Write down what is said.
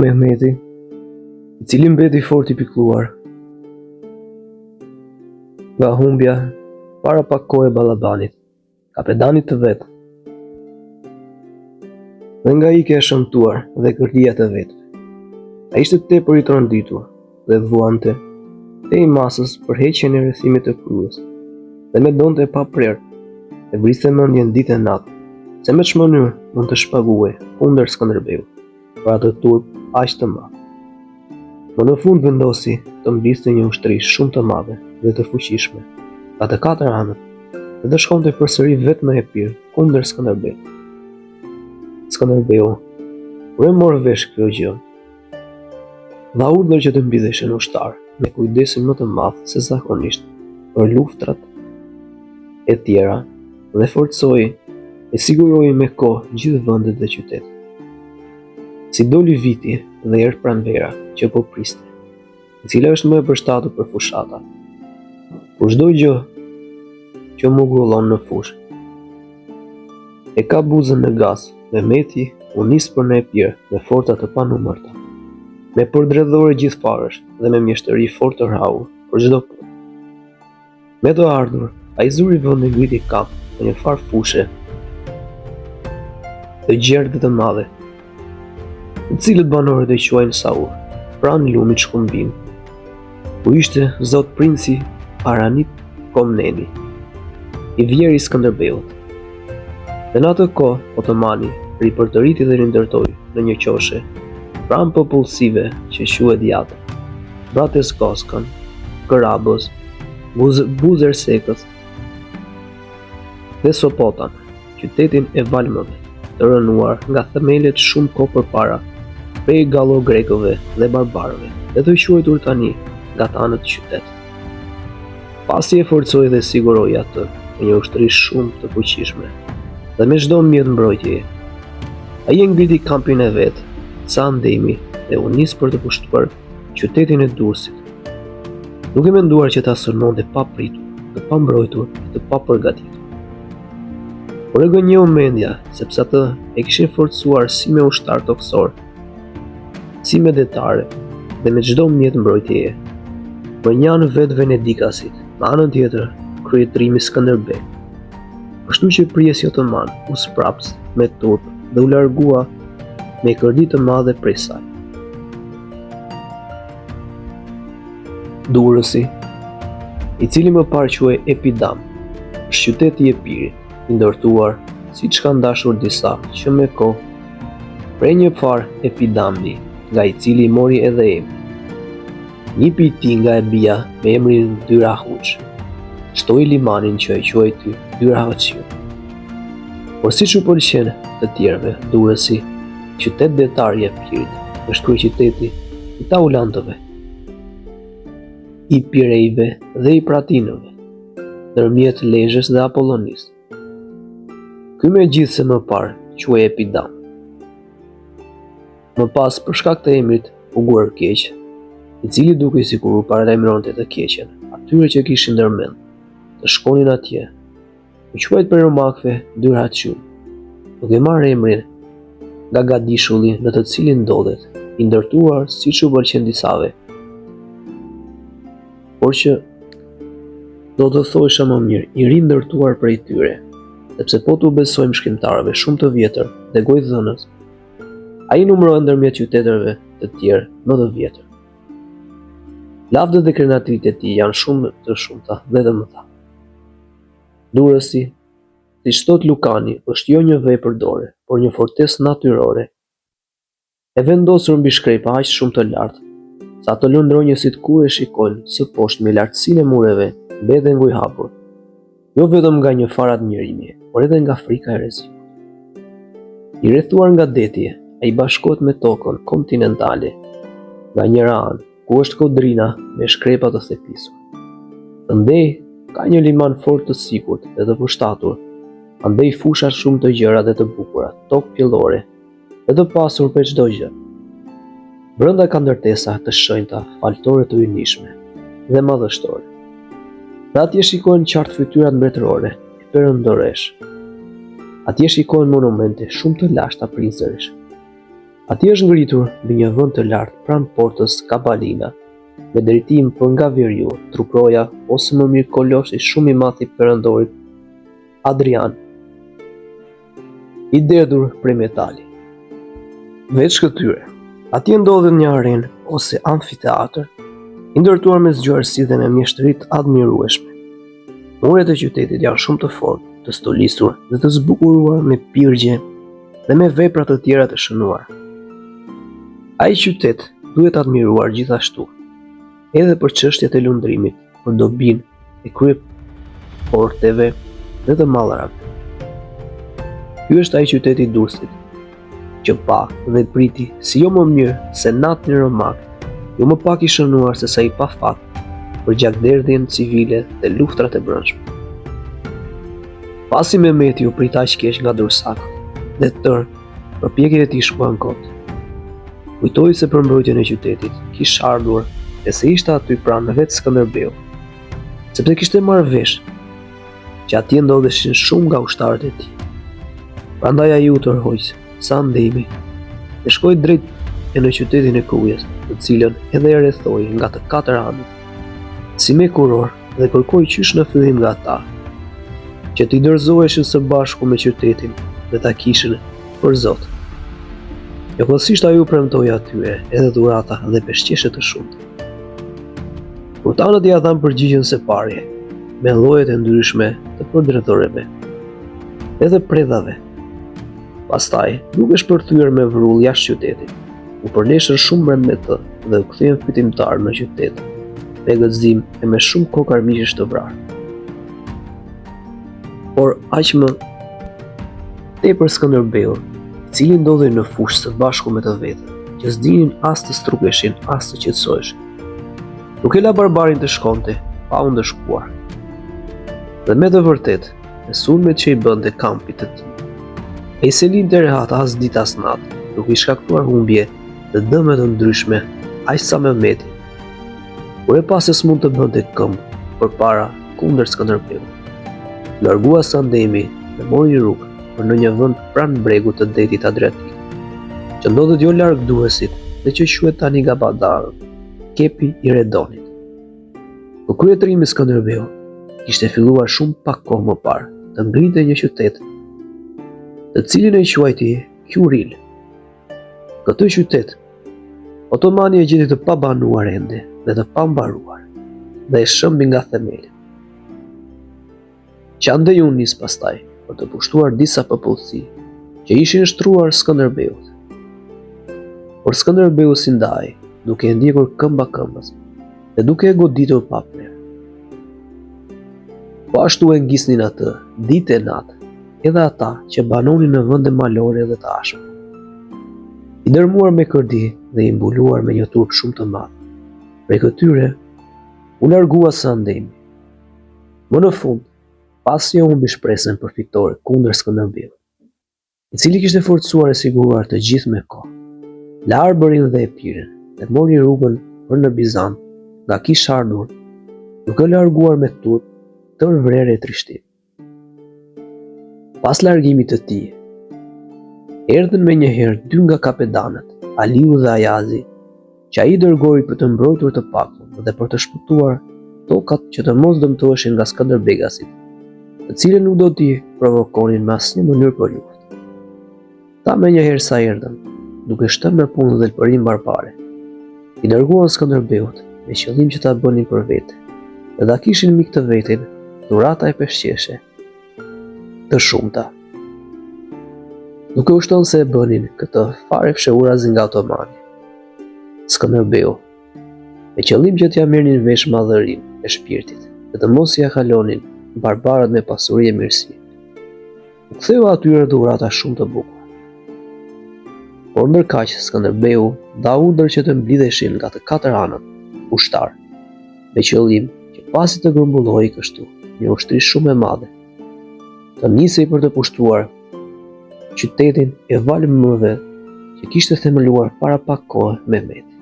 Mehmeti, i cili mbeti fort i pikëlluar nga humbja para pak kohë e Ballabanit, kapetanit të vet, dhe nga ikja e shëmtuar dhe kërkia të vetëve. Ai ishte tepër i tronditur dhe vuante te i masës për heqjen e rrethimit të kryes, dhe mendonte pa prerë e vriste mendjen ditë e natë, se me ç'më mënyrë mund të shpaguej kundër Skënderbeut për atë turp aq të madh. Më në fund vendosi të mbiste një ushtri shumë të madhe dhe të fuqishme nga të katër anët dhe të shkonte përsëri vetëm me epir kundër Skënderbeut. Skënderbeu, kur e morë vesh kjo gjë, dha urdhër që të mbidheshin ushtar me kujdesin më të madh se zakonisht për luftrat e tjera dhe forcoi e siguroi me kohë gjithë vendet dhe qytetet. Si doli viti dhe erdhi pranvera që po priste, e cila është më e përshtatur për fushata. Por çdo gjë që mugullon në fushë e ka buzën në gaz, Mehmeti u nis për në epir me forca të panumërta, me përdredhore gjithfarësh dhe me mjeshtëri fort të rrahur për çdo punë. Me të ardhur, ai zuri vendin ngriti kap në një farë fushe të gjerë dhe të madhe, të cilët banorët e quajnë Saur, pranë lumit shkumbin, ku ishte Zot Princi Aranip Komneni, i vjeri Skënderbeut. Dhe në atë kohë, Otomani ripërtëriti dhe rindërtoi në një qoshe pranë popullsive që quhet Jata, Brates Koskën, Kërabës, Buzërsekës dhe Sopotan, qytetin e Valmëve, të rënuar nga themelet shumë kohë përpara prej gallo-grekëve dhe barbarëve, dhe të quajtur tani nga të anët qytet. Pasi e forcoi dhe siguroi atë me një ushtri shumë të fuqishme dhe me çdo mjet mbrojtjeje, ai e ngriti kampin e vet sa ndemi dhe u nis për të pushtuar qytetin e Durrësit, duke menduar që ta sulmonte pa pritur, të pa mbrojtur e të pa përgatitur. Por e gënjeu mendja, sepse atë e kishin forcuar si me ushtar toksor, si me detare dhe me çdo mjet mbrojtjeje. Për një anë vetë Venedikasit, në anën tjetër kryetrimi Skënderbeu. Kështu që prijesi Otoman u spraps me turp dhe u largua me kërdi të madhe prej saj. Durrësi, i cili më parë quhej Epidam, është qyteti i Epirit, i ndërtuar siç kanë dashur disa që me kohë prej një farë Epidamni, nga i cili mori edhe emrin. Nipi i tij nga Ebia me emrin Dyrahuç, shtoi limanin që e quajti Dyrahoqiu. Por siç u pëlqen të tjerëve, Durrësi, qytet detar i Epirit, është kryeqyteti i Taulantëve, i Pirejve dhe i Pratinëve, ndërmjet Lezhës dhe Apollonisë. Ky megjithse më parë quhej Epidam. Më pas, për shkak të emrit, u guar keq, i cili dukej sikur u paralajmëronte të keqen atyre që kishin ndërmend të shkonin atje. U quajt për romakëve Dyrahoqiu, duke marrë emrin nga gadishulli në të cilin ndodhet, i ndërtuar siç u pëlqen disave. Por që do të thosha më mirë, i rindërtuar prej tyre, sepse po t'u besojmë shkrimtarëve shumë të vjetër dhe gojëdhënës, ai numërohet ndërmjet qyteteve të tjerë më të vjetër. Lavdët dhe krenatritë e tij janë shumë të shumta dhe të mëdha. Durrësi, siç thot Lukani, është jo një vepër dore, por një fortesë natyrore, e vendosur mbi shkrepa aq shumë të lartë, sa ato lundronjësit kur e shikojnë së poshtë me lartësinë e mureve, mbeten gojhapur, jo vetëm nga një farë admirimi, por edhe nga frika e rrezikut. I rrethuar nga deti, ai bashkohet me tokën kontinentale nga njëra anë, ku është kodrina me shkrepa të thepisur. Ndej ka një liman fort të sigurt dhe të përshtatur, andej fusha shumë të gjëra dhe të bukura, tokë pjellore dhe të pasur për çdo gjë. Brenda ka ndërtesa të shenjta, faltore të ynishme dhe madhështore. Dhe atje shikohen qartë fytyrat mbretërore e perëndorësh. Atje shikohen monumente shumë të lashta prizërish. Ati është ngritur mbi një vend të lartë pranë portës Kabalina, me drejtim për nga veriu, truproja ose më mirë koloshi shumë i madh i perandorit Adrian, i derdhur prej metali. Veç këtyre, atje ndodhet një arenë ose amfiteatër, i ndërtuar me zgjuarësi dhe me mjeshtëri të admirueshme. Muret e qytetit janë shumë të fortë, të stolisur dhe të zbukuruar me pirgje dhe me vepra të tjera të shënuar. Ai qytet duhet admiruar gjithashtu, edhe për çështjet e lundrimit, për dobinë e kryeporteve dhe të mallrave. Ky është ai qyteti i Durrësit, që pa dhe priti si jo më mirë se natën romak, jo më pak i shënuar se sa i pa fat për gjakderdhjen civile dhe luftrat e brendshme. Pasi Mehmeti u prit aq keq nga Dursakët dhe tërë përpjekjet e tij shkuan kot, kujtoi se për mbrojtjen e qytetit kishte ardhur e se ishte aty pranë vetë Skënderbeu, sepse kishte marrë vesh që atje ndodheshin shumë nga ushtarët e tij. Prandaj ai u tërhoq sa ndihmi e shkoi drejt në qytetin e Krujes, të cilën edhe e rrethoi nga të katër anët, si me kuror dhe kërkoi qysh në fillim nga ata, që t'i dorëzoheshin së bashku me qytetin dhe ta kishin për Zot. Njëkohësisht ai u premtoi atyre edhe dhurata dhe peshqeshe të shumta. Sultanët ia dhanë përgjigjen së parje, me llojet e ndryshme të përdredhoreve edhe predhave. Pastaj, duke shpërthyer me vrull jashtë qytetit, u përleshën shumë brenda me të dhe u kthyen fitimtar në qytet, me gëzim e me shumë kokë armiqësh të vrarë. Por aq më tepër Skënderbeu, i cili ndodhej në fushë së bashku me të vetën, që s'dinin as të strukeshin, as të qetësoheshin. Nuk e la barbarin të shkonte, pa u ndëshkuar. Dhe me të vërtet, me sulmet që i bënte kampit të tij, ai se linte rehat as ditë as natë, duke i shkaktuar humbje dhe dëme të ndryshme, aq sa Mehmeti, kur e pa se s'mund të bënte këmbë përpara kundër Skënderbeut. Largua Sandemi dhe mori rrugë për në një vend pranë bregut të detit Adriatik, që ndodhet jo larg Durrësit dhe që quhet tani Gabadar, kepi i Redonit. Për kryetrimi i Skënderbeut kishte filluar shumë pak kohë më parë të ngritej një qytet, të cilin e quajti Quril. Këtë qytet, otomani e gjeti të pabanuar ende dhe të pambaruar, dhe e shëmbi nga themeli. Që andej u nis pastaj për të pushtuar disa popullsi që ishin shtruar Skënderbeut. Por Skënderbeu si ndai, duke e ndjekur këmba këmbës dhe duke e goditur pa prer. Po ashtu e ngisnin atë, ditë e natë, edhe ata që banonin në vende malore dhe të ashpra. I dërmuar me kërdi dhe i mbuluar me një turp shumë të madh. Prej këtyre, u largua Sandemi. Më në fund, pasi u humbi shpresën për fitore kundër Skënderbeut, i cili kishte forcuar e siguruar të gjithë me kohë, la Arbërin dhe Epirin dhe mori rrugën për në Bizant, nga kishte ardhur, duke larguar me turp tërë vrerë e trishtim. Pas largimit të tij, erdhën me njëherë dy nga kapedanët, Aliu dhe Ayazi, që ai dërgoi për të mbrojtur të pakun dhe për të shpëtuar tokat që të mos dëmtoheshin nga Skënderbegasit, të cilën nuk do t'i provokonin me asnjë mënyrë për luftë. Ta me njëherë sa erdhën, duke shtërë me punë dhe lëpërim barbare, i dërguan Skënderbeut me qëllim që ta bënin për vete, dhe ta kishin mik të vetin dhurata e peshqeshe të shumta. Nuk e ushton se e bënin këtë fare fshehurazi nga otomani. Skënderbeu, me qëllim që t'ja merrnin vesh madhërinë e shpirtit dhe të mos ia kalonin barbarët me pasuri e mirësi, u ktheu atyre dhurata shumë të bukura. Por ndërkaq Skënderbeu dha urdhër që të mblidheshin nga të katër anët ushtar, me qëllim që pasi të grumbullohej kështu një ushtri shumë e madhe, të nisej për të pushtuar qytetin e valmëve që kishte themeluar para pak kohë Mehmeti.